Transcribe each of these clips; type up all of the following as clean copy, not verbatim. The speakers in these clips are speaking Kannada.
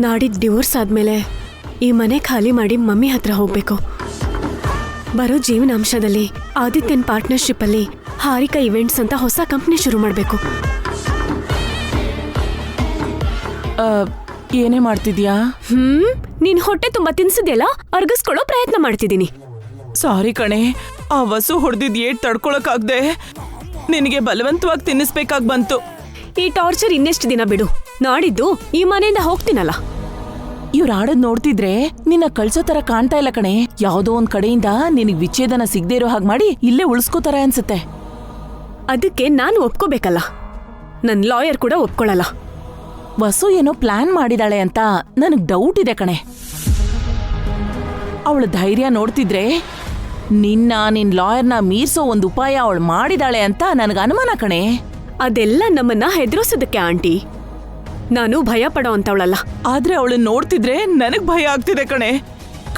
ನಾಡಿದ್ದು ಡಿವೋರ್ಸ್ ಆದ್ಮೇಲೆ ಈ ಮನೆ ಖಾಲಿ ಮಾಡಿ ಮಮ್ಮಿ ಹತ್ರ ಹೋಗ್ಬೇಕು. ಬರೋ ಜೀವನಾಂಶದಲ್ಲಿ ಆದಿತ್ಯನ್ ಪಾರ್ಟ್ನರ್ಶಿಪ್ ಅಲ್ಲಿ ಹಾರಿಕಾ ಇವೆಂಟ್ಸ್ ಅಂತ ಹೊಸ ಕಂಪ್ನಿ ಶುರು ಮಾಡಬೇಕು. ಏನೇ ಮಾಡ್ತಿದ್ಯಾ? ನೀನ್ ಹೊಟ್ಟೆ ತುಂಬಾ ತಿನ್ಸಿದ್ಯಲ್ಲ, ಅರ್ಗಿಸ್ಕೊಳ್ಳೋ ಪ್ರಯತ್ನ ಮಾಡ್ತಿದ್ದೀನಿ. ಸಾರಿ ಕಣೆ, ಆ ವಸು ಹೊಡೆದಿದ್ ಏಟ್ ತಡ್ಕೊಳಕ್ಕಾಗ್ದೆ ನಿನಗೆ ಬಲವಂತವಾಗಿ ತಿನ್ನಿಸ್ಬೇಕಾಗ್ ಬಂತು. ಈ ಟಾರ್ಚರ್ ಇನ್ನೆಷ್ಟು ದಿನ ಬಿಡು, ನಾಡಿದ್ದು ಈ ಮನೆಯಿಂದ ಹೋಗ್ತೀನಲ್ಲ. ಇವ್ರು ಆಡೋದ್ ನೋಡ್ತಿದ್ರೆ ನಿನ್ನ ಕಳ್ಸೋ ತರ ಕಾಣ್ತಾ ಇಲ್ಲ ಕಣೆ. ಯಾವ್ದೋ ಒಂದ್ ಕಡೆಯಿಂದ ನಿನಗ್ ವಿಚ್ಛೇದನ ಸಿಗದೆ ಇರೋ ಹಾಗೆ ಮಾಡಿ ಇಲ್ಲೇ ಉಳಿಸ್ಕೋತಾರ ಅನ್ಸುತ್ತೆ. ಅದಕ್ಕೆ ನಾನು ಒಪ್ಕೋಬೇಕಲ್ಲ, ನನ್ ಲಾಯರ್ ಕೂಡ ಒಪ್ಕೊಳ್ಳಲ್ಲ. ವಸು ಏನೋ ಪ್ಲಾನ್ ಮಾಡಿದಾಳೆ ಅಂತ ನನಗ್ ಡೌಟ್ ಇದೆ ಕಣೆ. ಅವಳ ಧೈರ್ಯ ನೋಡ್ತಿದ್ರೆ ನಿನ್ ಲಾಯರ್ನ ಮೀರ್ಸೋ ಒಂದ್ ಉಪಾಯ ಅವಳು ಮಾಡಿದಾಳೆ ಅಂತ ನನಗ್ ಅನುಮಾನ ಕಣೆ. ಅದೆಲ್ಲ ನಮ್ಮನ್ನ ಹೆದರೋಸೋದಕ್ಕೆ ಆಂಟಿ, ನಾನು ಭಯ ಪಡೋ ಅಂತವಳಲ್ಲ. ಆದ್ರೆ ಅವಳನ್ನ ನೋಡ್ತಿದ್ರೆ ನನಗ್ ಭಯ ಆಗ್ತಿದೆ ಕಣೆ.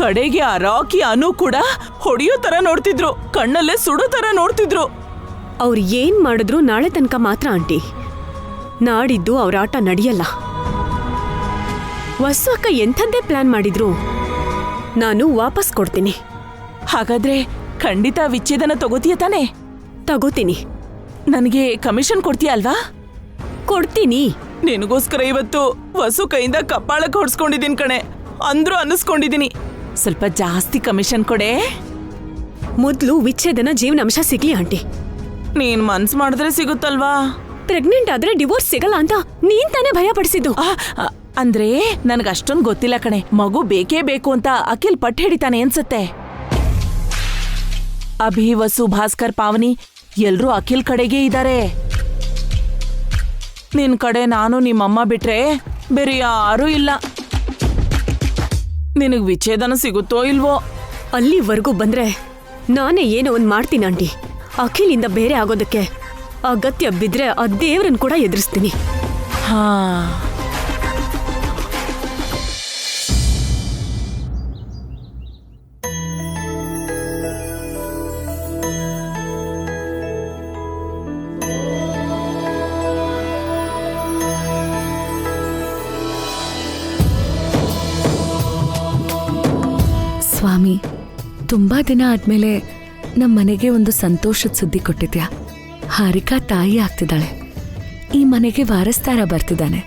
ಕಡೆಗೆ ಆ ರಾಕಿ ಅನು ಕೂಡ ಹೊಡೆಯೋ ತರ ನೋಡ್ತಿದ್ರು, ಕಣ್ಣಲ್ಲೇ ಸುಡೋ ತರ ನೋಡ್ತಿದ್ರು. ಅವ್ರು ಏನ್ ಮಾಡಿದ್ರು ನಾಳೆ ತನಕ ಮಾತ್ರ ಆಂಟಿ, ನಾಡಿದ್ದು ಅವ್ರ ಆಟ ನಡೆಯಲ್ಲ. ವಸು ಅಕ್ಕ ಎಂಥದ್ದೇ ಪ್ಲಾನ್ ಮಾಡಿದ್ರು ನಾನು ವಾಪಸ್ ಕೊಡ್ತೀನಿ. ಹಾಗಾದ್ರೆ ಖಂಡಿತ ವಿಚ್ಛೇದನ ತಗೋತೀಯ ತಾನೆ? ತಗೋತೀನಿ. ನನಗೆ ಕಮಿಷನ್ ಕೊಡ್ತೀಯ ಅಲ್ವಾ? ಕೊಡ್ತೀನಿ. ನಿನಗೋಸ್ಕರ ಇವತ್ತು ವಸು ಕೈಯಿಂದ ಕಪ್ಪಾಳಕ್ಕೆ ಹೊಡ್ಸ್ಕೊಂಡಿದೀನಿ ಕಣೆ. ಅಂದ್ರೂ ಅನ್ನಿಸ್ಕೊಂಡಿದೀನಿ, ಸ್ವಲ್ಪ ಜಾಸ್ತಿ ಕಮಿಷನ್ ಕೊಡೆ. ಮೊದ್ಲು ವಿಚ್ಛೇದನ ಜೀವನಾಂಶ ಸಿಗ್ಲಿ ಆಂಟಿ. ನೀನ್ ಮನ್ಸ್ ಮಾಡಿದ್ರೆ ಸಿಗುತ್ತಲ್ವಾ? ಪ್ರೆಗ್ನೆಂಟ್ ಆದ್ರೆ ಡಿವೋರ್ಸ್ ಸಿಗಲ್ಲ ಅಂತ ನೀನ್ ತಾನೇ ಭಯ ಪಡಿಸಿದ್ದು. ಅಂದ್ರೆ ನನ್ಗಷ್ಟೊಂದು ಗೊತ್ತಿಲ್ಲ ಕಣೆ. ಮಗು ಬೇಕೇ ಬೇಕು ಅಂತ ಅಖಿಲ್ ಪಟ್ಟು ಹಿಡಿತಾನೆ ಅನ್ಸತ್ತೆ. ಅಭಿ, ವಸು, ಭಾಸ್ಕರ್, ಪಾವನಿ ಎಲ್ರೂ ಅಖಿಲ್ ಕಡೆಗೆ ಇದ್ದಾರೆ. ನಿನ್ ಕಡೆ ನಾನು ನಿಮ್ಮಮ್ಮ ಬಿಟ್ರೆ ಬೇರೆ ಯಾರೂ ಇಲ್ಲ. ನಿನಗ್ ವಿಚ್ಛೇದನ ಸಿಗುತ್ತೋ ಇಲ್ವೋ? ಅಲ್ಲಿವರೆಗೂ ಬಂದ್ರೆ ನಾನೇ ಏನೋ ಒಂದ್ ಮಾಡ್ತೀನಿ ಆಂಟಿ. ಅಖಿಲಿಂದ ಬೇರೆ ಆಗೋದಕ್ಕೆ ಅಗತ್ಯ ಬಿದ್ರೆ ಆ ದೇವ್ರನ್ ಕೂಡ ಎದುರಿಸ್ತೀನಿ. ಹಾ, ಸ್ವಾಮಿ, ತುಂಬಾ ದಿನ ಆದ್ಮೇಲೆ ನಮ್ಮ ಮನೆಗೆ ಒಂದು ಸಂತೋಷದ ಸುದ್ದಿ ಕೊಟ್ಟಿದ್ಯಾ. ಹಾರಿಕಾ ತಾಯಿ ಆಗ್ತಿದ್ದಾಳೆ. ಈ ಮನೆಗೆ ವಾರಸ್ದಾರ ಬರ್ತಿದ್ದಾನೆ.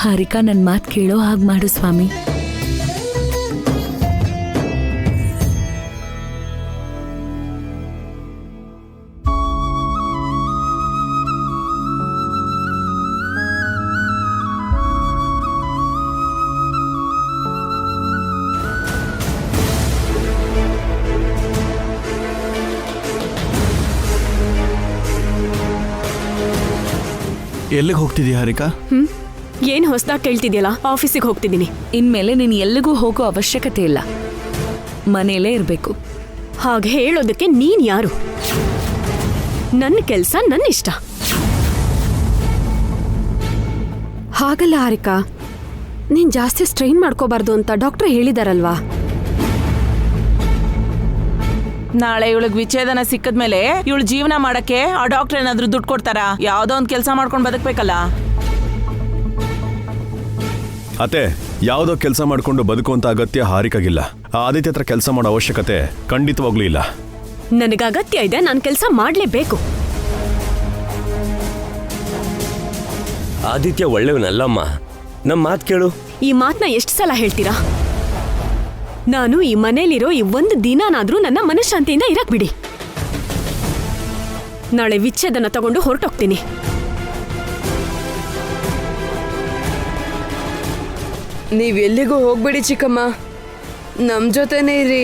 ಹಾರಿಕಾ ನನ್ನ ಮಾತು ಕೇಳೋ ಹಾಗೆ ಮಾಡು ಸ್ವಾಮಿ. ಎಲ್ಲಿಗೆ ಹೋಗ್ತಿದ್ಯಾ ಹಾರಿಕಾ? ಏನ್ ಹೊಸದಾಗಿ ಕೇಳ್ತಿದ್ಯಲ್ಲ? ಆಫೀಸಿಗೆ ಹೋಗ್ತಿದ್ದೀನಿ. ಇನ್ಮೇಲೆ ನೀನು ಎಲ್ಲಿಗೂ ಹೋಗೋ ಅವಶ್ಯಕತೆ ಇಲ್ಲ, ಮನೇಲೇ ಇರಬೇಕು. ಹಾಗೆ ಹೇಳೋದಕ್ಕೆ ನೀನ್ ಯಾರು? ನನ್ನ ಕೆಲ್ಸ ನನ್ನ ಇಷ್ಟ. ಹಾಗಲ್ಲ ಹಾರಿಕಾ, ನೀನ್ ಜಾಸ್ತಿ ಸ್ಟ್ರೈನ್ ಮಾಡ್ಕೋಬಾರ್ದು ಅಂತ ಡಾಕ್ಟರ್ ಹೇಳಿದಾರಲ್ವಾ? ನಾಳೆ ಇವಳಿಗೆ ವಿಚ್ಛೇದನ ಸಿಕ್ಕದ್ಮೇಲೆ ಇವಳು ಜೀವನ ಮಾಡಕ್ಕೆ ಆ ಡಾಕ್ಟರ್ ಏನಾದ್ರೂ ದುಡ್ಡು ಕೊಡ್ತಾರಾ? ಯಾವ್ದೋ ಒಂದ್ ಕೆಲಸ ಮಾಡ್ಕೊಂಡು ಬದುಕ್ಬೇಕಲ್ಲ. ಅತ್ತೆ, ಯಾವುದೋ ಕೆಲಸ ಮಾಡ್ಕೊಂಡು ಬದುಕುವಂತ ಅಗತ್ಯ ಹಾರಿಕಾಗಿಲ್ಲ. ಆದಿತ್ಯ ಹತ್ರ ಕೆಲಸ ಮಾಡೋ ಅವಶ್ಯಕತೆ ಖಂಡಿತವಾಗ್ಲೂ ಇಲ್ಲ. ನನಗೆ ಅಗತ್ಯ ಇದೆ, ನಾನು ಕೆಲಸ ಮಾಡ್ಲೇಬೇಕು. ಆದಿತ್ಯ ಒಳ್ಳೆಯವನಲ್ಲಮ್ಮ, ನಮ್ಮ ಮಾತು ಕೇಳು. ಈ ಮಾತನ್ನ ಎಷ್ಟು ಸಲ ಹೇಳ್ತೀರಾ? ನಾನು ಈ ಮನೇಲಿರೋ ಈ ಒಂದು ದಿನಾನಾದ್ರೂ ನನ್ನ ಮನಃಶಾಂತಿಯಿಂದ ಇರಕ್ ಬಿಡಿ. ನಾಳೆ ವಿಚ್ಛೇದನ ತಗೊಂಡು ಹೊರಟೋಗ್ತೀನಿ. ನೀವೆಲ್ಲಿಗೂ ಹೋಗ್ಬೇಡಿ ಚಿಕ್ಕಮ್ಮ, ನಮ್ ಜೊತೆನೇ ಇರಿ.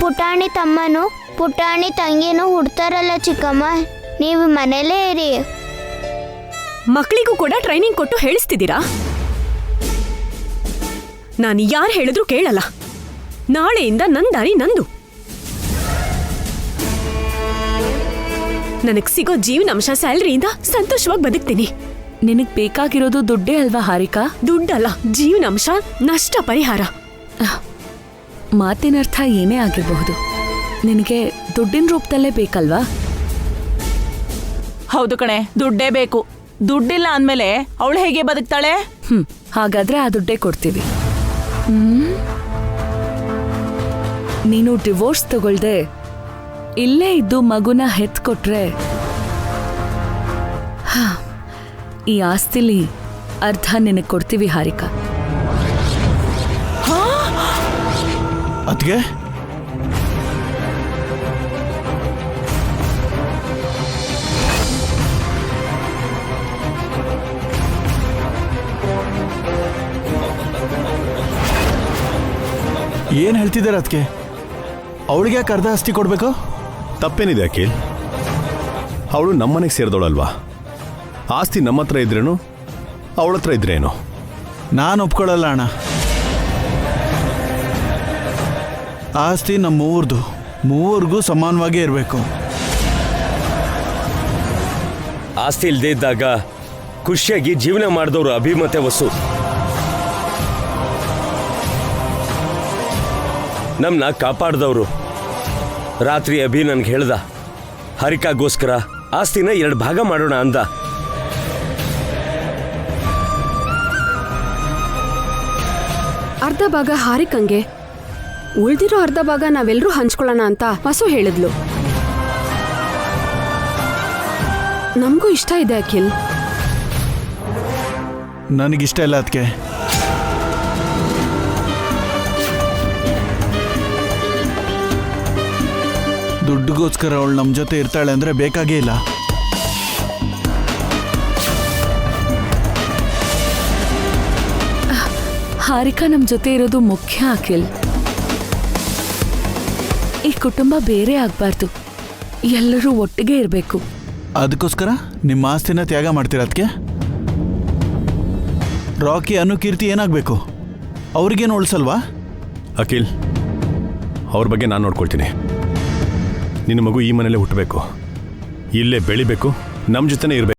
ಪುಟಾಣಿ ತಮ್ಮನು ಪುಟಾಣಿ ತಂಗಿನೂ ಹುಡ್ತಾರಲ್ಲ ಚಿಕ್ಕಮ್ಮ, ನೀವು ಮನೇಲೇ ಇರಿ. ಮಕ್ಕಳಿಗೂ ಕೂಡ ಟ್ರೈನಿಂಗ್ ಕೊಟ್ಟು ಹೇಳಿಸ್ತಿದ್ದೀರಾ? ನಾನು ಯಾರು ಹೇಳಿದ್ರು ಕೇಳಲ್ಲ. ನಾಳೆಯಿಂದ ನನ್ನ ದಾರಿ ನಂದು. ನನಗ್ ಸಿಗೋ ಜೀವನಾಂಶ ಸ್ಯಾಲರಿಯಿಂದ ಸಂತೋಷವಾಗಿ ಬದುಕ್ತೀನಿ. ನಿನಗ್ ಬೇಕಾಗಿರೋದು ದುಡ್ಡೇ ಅಲ್ವಾ ಹಾರಿಕಾ? ದುಡ್ಡಲ್ಲ, ಜೀವನಾಂಶ, ನಷ್ಟ ಪರಿಹಾರ. ಮಾತಿನ ಅರ್ಥ ಏನೇ ಆಗಿರಬಹುದು, ನಿನಗೆ ದುಡ್ಡಿನ ರೂಪದಲ್ಲೇ ಬೇಕಲ್ವಾ? ಹೌದು ಕಣೆ, ದುಡ್ಡೇ ಬೇಕು. ದುಡ್ಡಿಲ್ಲ ಅಂದ್ಮೇಲೆ ಅವಳು ಹೇಗೆ ಬದುಕ್ತಾಳೆ? ಹಾಗಾದ್ರೆ ಆ ದುಡ್ಡೇ ಕೊಡ್ತೀವಿ. ನೀನು ಡಿವೋರ್ಸ್ ತಗೊಳ್ದೆ ಇಲ್ಲೇ ಇದ್ದು ಮಗುನ ಹೆತ್ಕೊಟ್ರೆ ಈ ಆಸ್ತಿಲಿ ಅರ್ಧ ನಿನಗೆ ಕೊಡ್ತೀವಿ ಹಾರಿಕಾ. ಅದ್ಗೆ ಏನ್ ಹೇಳ್ತಿದ್ದಾರೆ ಅದಕ್ಕೆ? ಅವಳಿಗೆ ಯಾಕೆ ಅರ್ಧ ಆಸ್ತಿ ಕೊಡ್ಬೇಕು? ತಪ್ಪೇನಿದೆ ಅಖಿಲ್? ಅವಳು ನಮ್ಮನೆಗೆ ಸೇರಿದವಳಲ್ವಾ? ಆಸ್ತಿ ನಮ್ಮ ಹತ್ರ ಇದ್ರೇನು, ಅವಳ ಹತ್ರ ಇದ್ರೇನು? ನಾನು ಒಪ್ಕೊಳ್ಳಲ್ಲ ಅಣ್ಣ. ಆಸ್ತಿ ನಮ್ಮ ಮೂವರ್ಗೂ ಸಮಾನವಾಗೇ ಇರಬೇಕು. ಆಸ್ತಿ ಇಲ್ಲದೆ ಇದ್ದಾಗ ಖುಷಿಯಾಗಿ ಜೀವನ ಮಾಡಿದವರು ಅಭಿಮತೆ ವಸು. ನಮ್ಮನ್ನ ಕಾಪಾಡಿದವರು. ರಾತ್ರಿ ಅಭಿ ನನ್ಗೆ ಹೇಳ್ದ, ಹರಿಕಾಗೋಸ್ಕರ ಆಸ್ತಿನ 2 ಭಾಗ ಮಾಡೋಣ ಅಂದ. ಅರ್ಧ ಭಾಗ ಹಾರಿಕಂಗೆ, ಉಳ್ದಿರೋ ಅರ್ಧ ಭಾಗ ನಾವೆಲ್ಲರೂ ಹಂಚ್ಕೊಳ್ಳೋಣ ಅಂತ ವಸು ಹೇಳಿದ್ಲು. ನಮಗೂ ಇಷ್ಟ ಇದೆ ಅಖಿಲ್. ನನಗಿಷ್ಟ ಇಲ್ಲ ಅದಕ್ಕೆ. ದುಡ್ಡಿಗೋಸ್ಕರ ಅವಳು ನಮ್ಮ ಜೊತೆ ಇರ್ತಾಳೆ ಅಂದ್ರೆ ಬೇಕಾಗೇ ಇಲ್ಲ. ಹಾರಿಕಾ ನಮ್ಮ ಜೊತೆ ಇರೋದು ಮುಖ್ಯ ಅಖಿಲ್. ಈ ಕುಟುಂಬ ಬೇರೆ ಆಗ್ಬಾರ್ದು, ಎಲ್ಲರೂ ಒಟ್ಟಿಗೆ ಇರಬೇಕು. ಅದಕ್ಕೋಸ್ಕರ ನಿಮ್ಮ ಆಸ್ತಿನ ತ್ಯಾಗ ಮಾಡ್ತೀರ ಅದಕ್ಕೆ? ರಾಕಿ ಅನು ಕೀರ್ತಿ ಏನಾಗಬೇಕು? ಅವ್ರಿಗೇನು ಉಳಿಸಲ್ವಾ? ಅಖಿಲ್, ಅವ್ರ ಬಗ್ಗೆ ನಾನು ನೋಡ್ಕೊಳ್ತೀನಿ. ನಿನ್ನ ಮಗು ಈ ಮನೇಲೆ ಹುಟ್ಟಬೇಕು, ಇಲ್ಲೇ ಬೆಳಿಬೇಕು, ನಮ್ಮ ಜೊತೆನೇ ಇರಬೇಕು.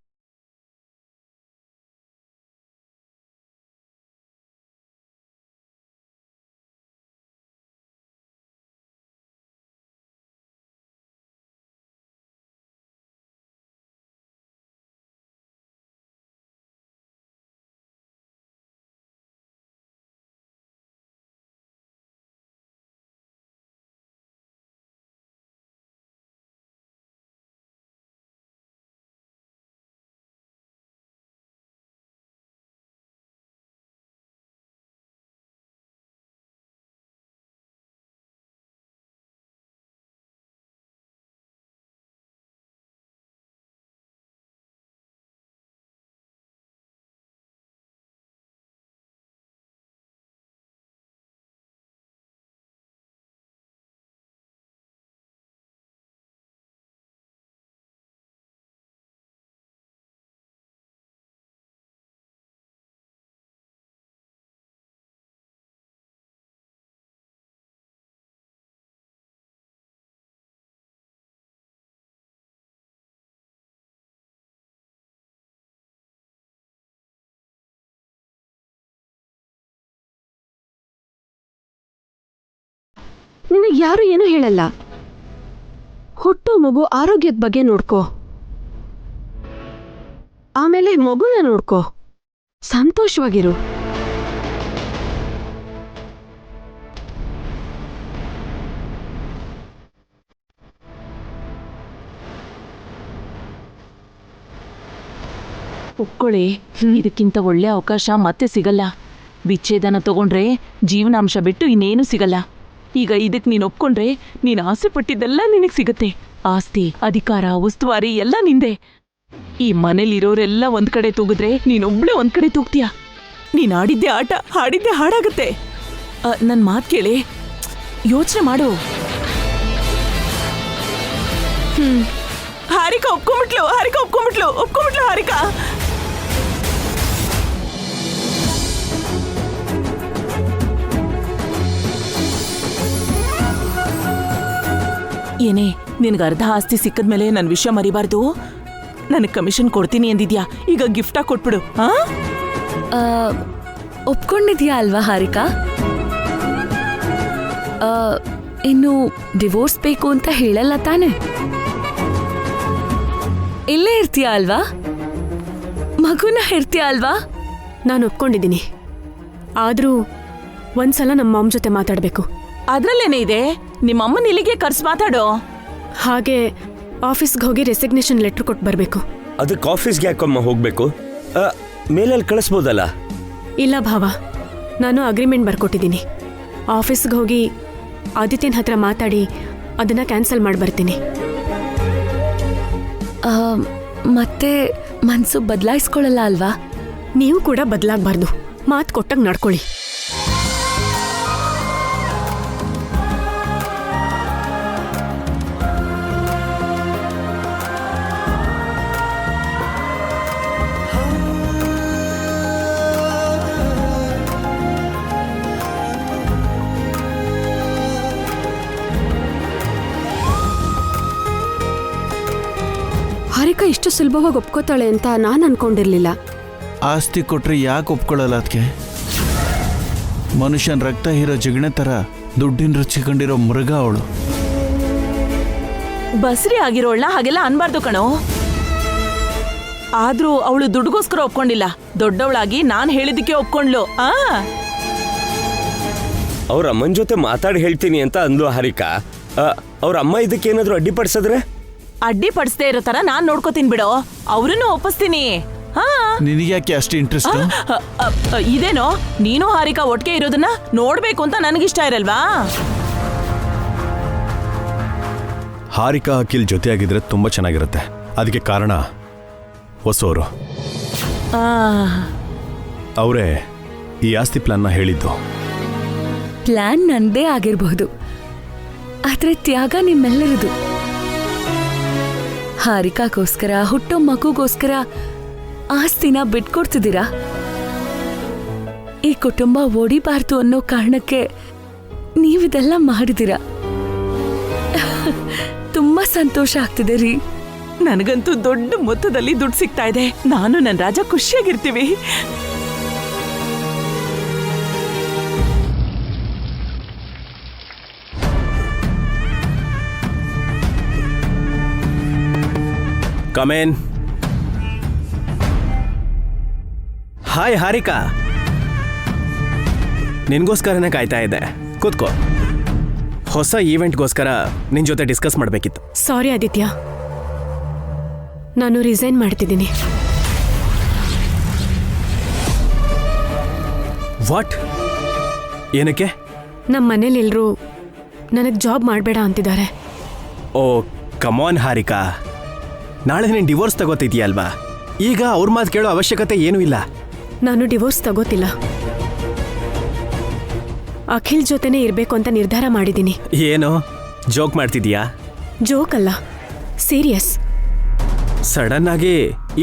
ನಿನಗೆ ಯಾರು ಏನೂ ಹೇಳಲ್ಲ. ಹುಟ್ಟು ಮಗು ಆರೋಗ್ಯದ ಬಗ್ಗೆ ನೋಡ್ಕೋ, ಆಮೇಲೆ ಮಗುನ ನೋಡ್ಕೋ, ಸಂತೋಷವಾಗಿರು. ಒಪ್ಕೊಳ್ಳಿ, ಇದಕ್ಕಿಂತ ಒಳ್ಳೆ ಅವಕಾಶ ಮತ್ತೆ ಸಿಗಲ್ಲ. ವಿಚ್ಛೇದನ ತಗೊಂಡ್ರೆ ಜೀವನಾಂಶ ಬಿಟ್ಟು ಇನ್ನೇನು ಸಿಗಲ್ಲ. ಈಗ ಇದಕ್ಕೆ ನೀನು ಒಪ್ಕೊಂಡ್ರೆ ನೀನು ಆಸೆ ಪಟ್ಟಿದ್ದೆಲ್ಲ ನಿನಗೆ ಸಿಗತ್ತೆ. ಆಸ್ತಿ, ಅಧಿಕಾರ, ಉಸ್ತುವಾರಿ ಎಲ್ಲ ನಿಂದೆ. ಈ ಮನೇಲಿರೋರೆಲ್ಲ ಒಂದ್ ಕಡೆ ತೂಗಿದ್ರೆ ನೀನೊಬ್ಳೆ ಒಂದ್ ಕಡೆ ತೂಗ್ತೀಯ. ನೀನ್ ಆಡಿದ್ದೆ ಆಟ, ಹಾಡಿದ್ದೆ ಹಾಡಾಗತ್ತೆ. ನನ್ ಮಾತು ಕೇಳಿ, ಯೋಚನೆ ಮಾಡು. ಹಾರಿಕಾ ಒಪ್ಕೊಂಬಿಟ್ಲು ಹಾರಿಕಾ. ಏನೇ, ನಿನ್ಗೆ ಅರ್ಧ ಆಸ್ತಿ ಸಿಕ್ಕದ್ಮೇಲೆ ನನ್ನ ವಿಷಯ ಮರಿಬಾರ್ದು. ನನಗೆ ಕಮಿಷನ್ ಕೊಡ್ತೀನಿ ಅಂದಿದ್ಯಾ, ಈಗ ಗಿಫ್ಟಾ ಕೊಟ್ಬಿಡು. ಒಪ್ಕೊಂಡಿದ್ಯಾ ಅಲ್ವಾ ಹಾರಿಕಾ? ಇನ್ನು ಡಿವೋರ್ಸ್ ಬೇಕು ಅಂತ ಹೇಳಲ್ಲ ತಾನೆ? ಇಲ್ಲೇ ಇರ್ತೀಯ ಅಲ್ವಾ? ಮಗುನ ಇರ್ತೀಯ ಅಲ್ವಾ? ನಾನು ಒಪ್ಕೊಂಡಿದ್ದೀನಿ. ಆದರೂ ಒಂದ್ಸಲ ನಮ್ಮ ಮಾಮ್ ಜೊತೆ ಮಾತಾಡಬೇಕು. ಅದ್ರಲ್ಲೇನೇ ಇದೆ, ನಿಮ್ಮಮ್ಮನ ಇಲ್ಲಿಗೆ ಕರ್ಸ್ ಮಾತಾಡೋ. ಹಾಗೆ ಆಫೀಸ್ಗೆ ಹೋಗಿ ರೆಸಿಗ್ನೇಷನ್ ಲೆಟ್ರ್ ಕೊಟ್ಟು ಬರಬೇಕು. ಅದಕ್ಕೆ ಆಫೀಸ್ಗೆ ಯಾಕಮ್ಮ ಹೋಗ್ಬೇಕು? ಮೇಲಲ್ಲಿ ಕಳಿಸ್ಬೋದಲ್ಲ? ಇಲ್ಲ ಭಾವ, ನಾನು ಅಗ್ರಿಮೆಂಟ್ ಬರ್ಕೊಟ್ಟಿದ್ದೀನಿ. ಆಫೀಸ್ಗೆ ಹೋಗಿ ಆದಿತ್ಯನ ಹತ್ರ ಮಾತಾಡಿ ಅದನ್ನ ಕ್ಯಾನ್ಸಲ್ ಮಾಡಿ ಬರ್ತೀನಿ. ಮತ್ತೆ ಮನ್ಸು ಬದಲಾಯಿಸ್ಕೊಳ್ಳಲ್ಲ ಅಲ್ವಾ? ನೀವು ಕೂಡ ಬದಲಾಗಬಾರ್ದು. ಮಾತು ಕೊಟ್ಟಂಗೆ ನಡ್ಕೊಳ್ಳಿ. ಹಾರಿಕಾ ಇಷ್ಟು ಸುಲಭವಾಗಿ ಒಪ್ಕೋತಾಳೆ ಅಂತ ನಾನು ಅನ್ಕೊಂಡಿರ್ಲಿಲ್ಲ. ಆಸ್ತಿ ಕೊಟ್ರೆ ಯಾಕೆ ಒಪ್ಕೊಳ್ಳಲ್ಲ ಅದಕ್ಕೆ? ಮನುಷ್ಯನ ರಕ್ತ ಹೀರೋ ಜಿಗಣೆ ಥರ ದುಡ್ಡಿನ ರುಚಿ ಕಂಡಿರೋ ಮೃಗ ಅವಳು. ಬಸ್ರಿ ಆಗಿರೋಳ್ನ ಹಾಗೆಲ್ಲ ಅನ್ಬಾರ್ದು ಕಣೋ. ಆದ್ರೂ ಅವಳು ದುಡ್ಗೋಸ್ಕರ ಒಪ್ಕೊಂಡಿಲ್ಲ, ದೊಡ್ಡವಳಾಗಿ ನಾನ್ ಹೇಳಿದಕ್ಕೆ ಒಪ್ಕೊಂಡ್ಲು. ಅವ್ರ ಅಮ್ಮನ ಜೊತೆ ಮಾತಾಡಿ ಹೇಳ್ತೀನಿ ಅಂತ ಅಂದ್ಲು ಹಾರಿಕಾ. ಅವ್ರ ಅಮ್ಮ ಇದಕ್ಕೇನಾದ್ರೂ ಅಡ್ಡಿಪಡಿಸಿದ್ರೆ? ಅಡ್ಡಿಪಡಿಸದೇ ಇರೋ ತರ ನಾನ್ ನೋಡ್ಕೋತೀನಿ ಬಿಡೋ, ಅವ್ರನ್ನು ಒಪ್ಪಿಸ್ತೀನಿ. ನಿನಗ್ಯಾಕೆ ಅಷ್ಟು ಇಂಟ್ರೆಸ್ಟ್? ಇದೇನೋ, ನೀನು ಹಾರಿಕಾ ಒಟ್ಟಿಗೆ ಇರೋದನ್ನ ನೋಡ್ಬೇಕು ಅಂತ ನನಗಿಷ್ಟ ಇರಲ್ವಾ? ಹಾರಿಕಾ ಅಖಿಲ್ ಜೊತೆಯಾಗಿದ್ರೆ ತುಂಬ ಚೆನ್ನಾಗಿರುತ್ತೆ. ಅದಕ್ಕೆ ಕಾರಣ ಹೊಸವರು. ಅವರೇ ಈ ಆಸ್ತಿ ಪ್ಲಾನ್ನ ಹೇಳಿದ್ದು. ಪ್ಲಾನ್ ನಂದೇ ಆಗಿರಬಹುದು, ಆದ್ರೆ ತ್ಯಾಗ ನಿಮ್ಮೆಲ್ಲರದು. ಹಾರಿಕಾಗೋಸ್ಕರ, ಹುಟ್ಟೋ ಮಗುಗೋಸ್ಕರ ಆಸ್ತಿನ ಬಿಟ್ಕೊಡ್ತಿದ್ದೀರಾ? ಈ ಕುಟುಂಬ ಒಡಿಬಾರ್ದು ಅನ್ನೋ ಕಾರಣಕ್ಕೆ ನೀವಿದೆಲ್ಲ ಮಾಡಿದ್ದೀರಾ. ತುಂಬಾ ಸಂತೋಷ ಆಗ್ತಿದೆ ರೀ. ನನಗಂತೂ ದೊಡ್ಡ ಮೊತ್ತದಲ್ಲಿ ದುಡ್ಡು ಸಿಗ್ತಾ ಇದೆ. ನಾನು ನನ್ನ ರಾಜ ಖುಷಿಯಾಗಿರ್ತೀವಿ. ಕಮೇನ್. ಹಾಯ್ ಹಾರಿಕಾ, ನಿನ್ಗೋಸ್ಕರನೇ ಕಾಯ್ತಾ ಇದ್ದೆ. ಕೂತ್ಕೋ. ಹೊಸ ಈವೆಂಟ್ಗೋಸ್ಕರ ನಿನ್ ಜೊತೆ ಡಿಸ್ಕಸ್ ಮಾಡಬೇಕಿತ್ತು. ಸಾರಿ ಆದಿತ್ಯ, ನಾನು ರಿಸೈನ್ ಮಾಡ್ತಿದ್ದೀನಿ. ವಾಟ್? ಏನಕ್ಕೆ? ನಮ್ಮ ಮನೇಲಿ ಎಲ್ಲರೂ ನನಗೆ ಜಾಬ್ ಮಾಡಬೇಡ ಅಂತಿದ್ದಾರೆ. ಓ ಕಮಾನ್ ಹಾರಿಕಾ, ನಾಳೆ ನೀನು ಡಿವೋರ್ಸ್ ತಗೋತಿದ್ಯಲ್ವಾ? ಈಗ ಅವ್ರ ಮಾತು ಕೇಳೋ ಅವಶ್ಯಕತೆ ಏನೂ ಇಲ್ಲ. ನಾನು ಡಿವೋರ್ಸ್ ತಗೋತಿಲ್ಲ, ಅಖಿಲ್ ಜೊತೆನೇ ಇರಬೇಕು ಅಂತ ನಿರ್ಧಾರ ಮಾಡಿದ್ದೀನಿ. ಏನು ಜೋಕ್ ಮಾಡ್ತಿದ್ಯಾ? ಜೋಕ್ ಅಲ್ಲ, ಸೀರಿಯಸ್. ಸಡನ್ ಆಗಿ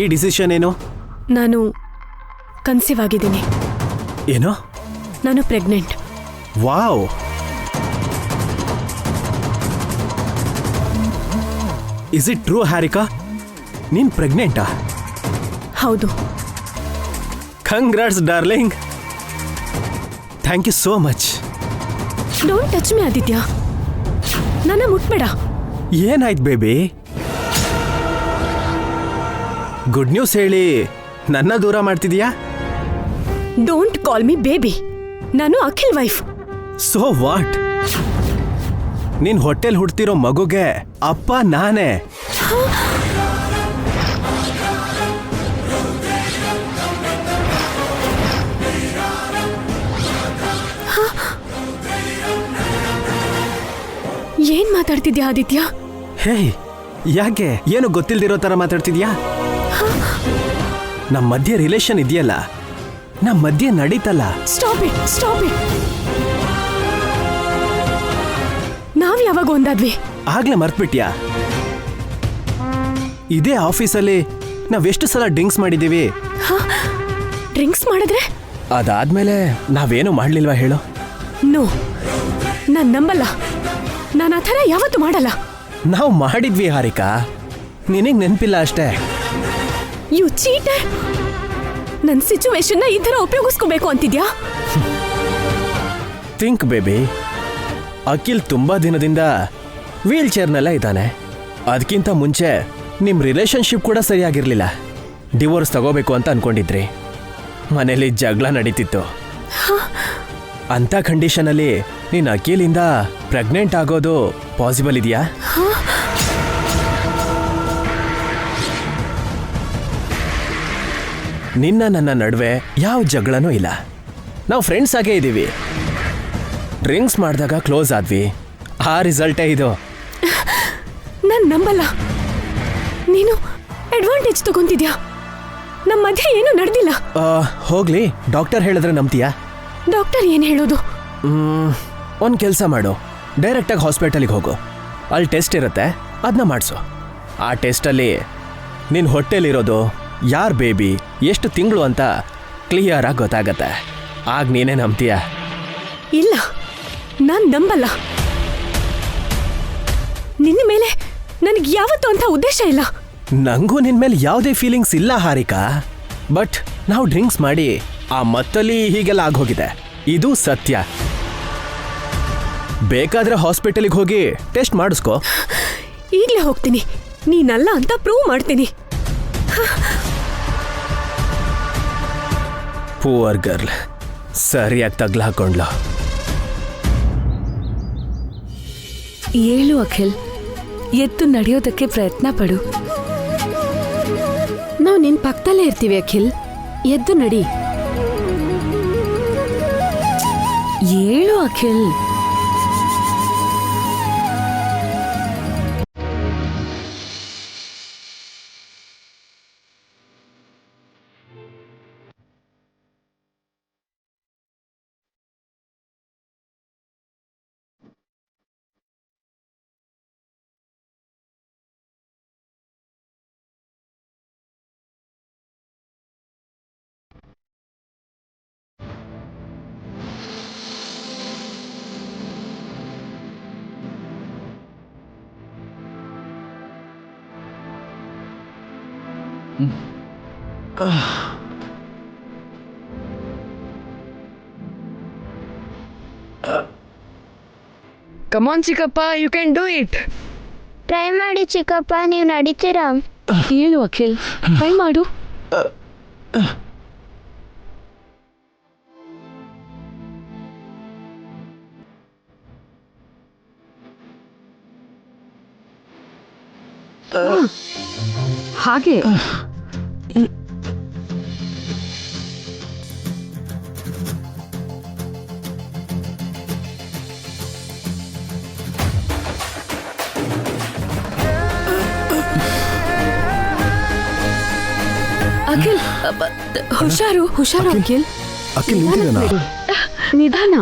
ಈ ಡಿಸಿಷನ್ ಏನು? ನಾನು ಕನ್ಸೀವ್ ಆಗಿದ್ದೀನಿ. ಏನೋ? ನಾನು pregnant. Wow! Is it true Harika? ನೀನ್ ಪ್ರೆಗ್ನೆಂಟಾ? ಹೌದು. Congrats darling. Thank you so much. Don't touch me Aditya, ನನ್ನ ಮುಟ್ಬೇಡ. ಏನಾಯ್ತು ಬೇಬಿ? ಗುಡ್ ನ್ಯೂಸ್ ಹೇಳಿ ನನ್ನ ದೂರ ಮಾಡ್ತಿದ್ಯಾ? Don't call me baby. ನಾನು ಅಖಿಲ್ ವೈಫ್. So what? ನಿನ್ ಹೊಟ್ಟೆಲ್ ಹುಡ್ತಿರೋ ಮಗುಗೆ ಅಪ್ಪ ನಾನೇ. ಏನ್ ಮಾತಾಡ್ತಿದ್ಯಾ ಆದಿತ್ಯ? ಹೇ, ಯಾಕೆ? ಏನು ಗೊತ್ತಿಲ್ದಿರೋ ತರ ಮಾತಾಡ್ತಿದ್ಯಾ? ನಮ್ಮ ಮಧ್ಯೆ ರಿಲೇಷನ್ ಇದೆಯಲ್ಲ, ನಮ್ಮ ಮಧ್ಯೆ ನಡೀತಲ್ಲ. Stop it, stop it. ನಾವ್ ಯಾವಾಗ ಒಂದಾದ್ವಿ? ಆಗ್ಲೇ ಮರ್ತ್ಬಿಟ್ಯಾ? ಇದೇ ಆಫೀಸಲ್ಲಿ ನಾವೆಷ್ಟು ಸಲ ಡ್ರಿಂಕ್ಸ್ ಮಾಡಿದ್ದೀವಿ. ಡ್ರಿಂಕ್ಸ್ ಮಾಡಿದ್ರೆ? ಅದಾದ್ಮೇಲೆ ನಾವೇನು ಮಾಡ್ಲಿಲ್ವಾ ಹೇಳು? ನೋ, ನಾನ್ ನಂಬಲ್ಲ. ನಾನು ಆ ಥರ ಯಾವತ್ತೂ ಮಾಡಲ್ಲ. ನಾವು ಮಾಡಿದ್ವಿ ಹಾರಿಕಾ, ನಿನಗೆ ನೆನಪಿಲ್ಲ ಅಷ್ಟೇ. You cheater. ನನ್ನ ಸಿಚುವೇಶನ್ನ ಈ ಥರ ಉಪಯೋಗಿಸ್ಕೋಬೇಕು ಅಂತಿದ್ಯಾ? ಥಿಂಕ್ ಬೇಬಿ, ಅಖಿಲ್ ತುಂಬಾ ದಿನದಿಂದ ವೀಲ್ ಚೇರ್ನಲ್ಲೇ ಇದ್ದಾನೆ. ಅದಕ್ಕಿಂತ ಮುಂಚೆ ನಿಮ್ಮ ರಿಲೇಶನ್ಶಿಪ್ ಕೂಡ ಸರಿಯಾಗಿರಲಿಲ್ಲ. ಡಿವೋರ್ಸ್ ತಗೋಬೇಕು ಅಂತ ಅನ್ಕೊಂಡಿದ್ರಿ. ಮನೇಲಿ ಜಗಳ ನಡೀತಿತ್ತು. ಅಂಥ ಕಂಡೀಷನಲ್ಲಿ ನೀನು ಅಖಿಲಿಂದ ಪ್ರೆಗ್ನೆಂಟ್ ಆಗೋದು ಪಾಸಿಬಲ್ ಇದೆಯಾ? ನಿನ್ನ ನನ್ನ ನಡುವೆ ಯಾವ ಜಗಳನೂ ಇಲ್ಲ. ನಾವು ಫ್ರೆಂಡ್ಸ್ ಆಗೇ ಇದ್ದೀವಿ. ಡ್ರಿಂಕ್ಸ್ ಮಾಡಿದಾಗ ಕ್ಲೋಸ್ ಆದ್ವಿ. ಆ ರಿಸಲ್ಟೇ ಇದು. ನಾನು ನಂಬಲ್ಲ. ನೀನು ಅಡ್ವಾಂಟೇಜ್ ತಗೊಂತಿದ್ಯಾ? ನಮ್ಮ ಮಧ್ಯೆ ಏನೂ ನಡೆದಿಲ್ಲ. ಹೋಗ್ಲಿ, ಡಾಕ್ಟರ್ ಹೇಳಿದ್ರೆ ನಂಬ್ತೀಯಾ? ಡಾಕ್ಟರ್ ಏನು ಹೇಳೋದು? ಒಂದು ಕೆಲಸ ಮಾಡು, ಡೈರೆಕ್ಟಾಗಿ ಹಾಸ್ಪಿಟಲಿಗೆ ಹೋಗು. ಅಲ್ಲಿ ಟೆಸ್ಟ್ ಇರುತ್ತೆ, ಅದನ್ನ ಮಾಡಿಸು. ಆ ಟೆಸ್ಟಲ್ಲಿ ನಿನ್ನ ಹೊಟ್ಟೆಲಿರೋದು ಯಾರು ಬೇಬಿ, ಎಷ್ಟು ತಿಂಗಳು ಅಂತ ಕ್ಲಿಯರಾಗಿ ಗೊತ್ತಾಗತ್ತೆ. ಆಗ ನೀನೇ ನಂಬ್ತೀಯ? ಇಲ್ಲ, ನಾನು ನಂಬಲ್ಲ. ನಿನ್ನ ಮೇಲೆ ನನಗೆ ಯಾವತ್ತೂ ಅಂತ ಉದ್ದೇಶ ಇಲ್ಲ. ನಂಗೂ ನಿನ್ನ ಮೇಲೆ ಯಾವುದೇ ಫೀಲಿಂಗ್ಸ್ ಇಲ್ಲ ಹಾರಿಕಾ. ಬಟ್ ನಾವು ಡ್ರಿಂಕ್ಸ್ ಮಾಡಿ ಆ ಮತ್ತಲ್ಲಿ ಹೀಗೆಲ್ಲ ಆಗೋಗಿದೆ. ಇದು ಸತ್ಯ. ಬೇಕಾದ್ರೆ ಹಾಸ್ಪಿಟಲಿಗೆ ಹೋಗಿ ಟೆಸ್ಟ್ ಮಾಡಿಸ್ಕೋ. ಈಗಲೇ ಹೋಗ್ತೀನಿ. ನೀನಲ್ಲ ಅಂತ ಪ್ರೂವ್ ಮಾಡ್ತೀನಿ. ಪೂವರ್ ಗರ್ಲ್, ಸರಿಯಾಗಿ ತಗ್ಲ ಹಾಕೊಂಡ್ಲ. ಏಳು ಅಖಿಲ್, ಎದ್ದು ನಡೆಯೋದಕ್ಕೆ ಪ್ರಯತ್ನ ಪಡು. ನಾವು ನಿನ್ ಪಕ್ಕದಲ್ಲೇ ಇರ್ತೀವಿ ಅಖಿಲ್, ಎದ್ದು ನಡಿ. ಏಳು ಅಖಿಲ್. ಕಮಾನ್ ಚಿಕ್ಕಪ್ಪ, you can do it. Try ಮಾಡಿ ಚಿಕ್ಕಪ್ಪ, ನೀವು ನಡೀತೀರಾ? ಏಳು ಅಖಿಲ್, ಟ್ರೈ ಮಾಡು. ಹಾಗೆ ಅಖಿಲ್, ಹುಷಾರು. ಹುಷಾರು ಅಖಿಲ್. ಅಖಿಲ್ ನಿಂತಿದ್ದಾನಾ? ನಿಧಾನ.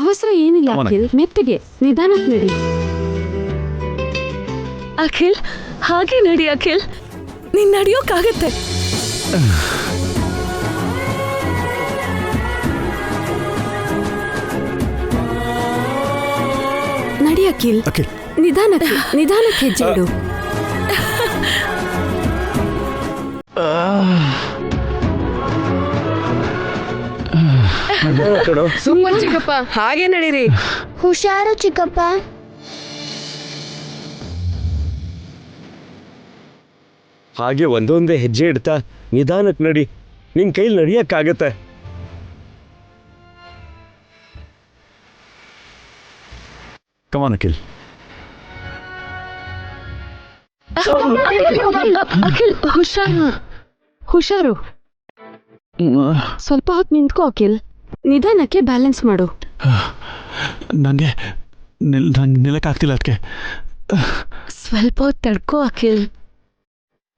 ಅವಸರ ಏನಿಲ್ಲ ಅಖಿಲ್, ಮೆತ್ತಗೆ ನಿಧಾನಕ್ಕೆ ನಡಿ. ಅಖಿಲ್, ಹಾಗೆ ನಡಿ ಅಖಿಲ್, ನೀನ್ ನಡೆಯೋಕ್ಕಾಗತ್ತೆ. ನಡಿ ಅಖಿಲ್, ಅಖಿಲ್ ನಿಧಾನಕ್ಕೆ ನಿಧಾನಕ್ಕೆ ಹೆಜ್ಜೆ ಇಡು. ಸೂಪರ್ ಚಿಕ್ಕಪ್ಪ, ಹಾಗೆ ನಡೀರಿ. ಹುಷಾರು ಚಿಕ್ಕಪ್ಪ. ಹಾಗೆ ಒಂದೊಂದೇ ಹೆಜ್ಜೆ ಇಡ್ತಾ ನಿಧಾನಕ್ಕೆ ನಡಿ. ನಿನ್ ಕೈಲಿ ನಡಿಯಕ್ಕಾಗತ್ತೆ. ಕಮಾನ್ ಅಖಿಲ್. ಅಖಿಲ್, ಹುಷಾರು ಹುಷಾರು. ಸ್ವಲ್ಪ ಹೊತ್ತು ನಿಂತ್ಕೋ ಅಖಿಲ್, ನಿಧಾನಕ್ಕೆ ಬ್ಯಾಲೆನ್ಸ್ ಮಾಡು. ನನಗೆ ನಿಲ್ಲಕ್ಕಾಗ್ತಿಲ್ಲ. ಅದಕ್ಕೆ ಸ್ವಲ್ಪ ಹೊತ್ತು ತಡ್ಕೋ ಅಖಿಲ್.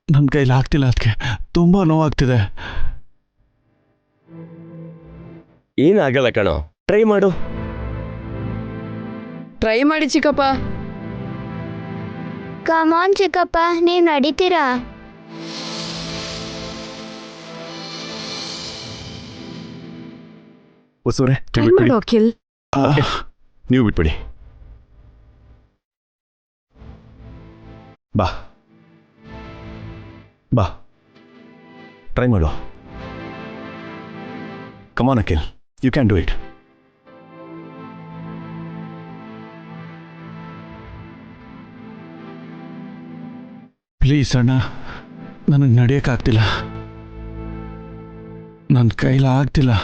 ನನ್ನ ಕೈಲಿ ಆಗ್ತಿಲ್ಲ. ಅದಕ್ಕೆ ತುಂಬ ನೋವಾಗ್ತಿದೆ. ಏನಾಗಲ್ಲ ಕಣೋ, ಟ್ರೈ ಮಾಡು. ಟ್ರೈ ಮಾಡಿ ಚಿಕ್ಕಪ್ಪ. ಕಮಾನ್ ಚಿಕ್ಕಪ್ಪ, ನೀವು ನಡೀತೀರಾ? ಹೊಸವ್ರೆ ಟ್ರೈ ಮಾಡು ಅಖಿಲ್. ನೀವು ಬಿಟ್ಬಿಡಿ. ಬಾ ಬಾ ಟ್ರೈ ಮಾಡು. Come on Akhil, you can do it. Please ಅಣ್ಣ, ನನಗೆ ನಡೆಯೋಕ್ಕಾಗ್ತಿಲ್ಲ, ನನ್ನ ಕೈಲಾಗ್ತಿಲ್ಲ.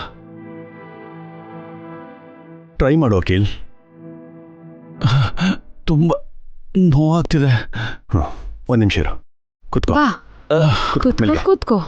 ಟ್ರೈ ಮಾಡು ಅಖಿಲ್. ತುಂಬ ನೋವಾಗ್ತಿದೆ. ಒಂದು ನಿಮಿಷ ಇರು, ಕೂತ್ಕೋ. ಬಾ ಕೂತ್ಕೋ. ಕೂತ್ಕೋ.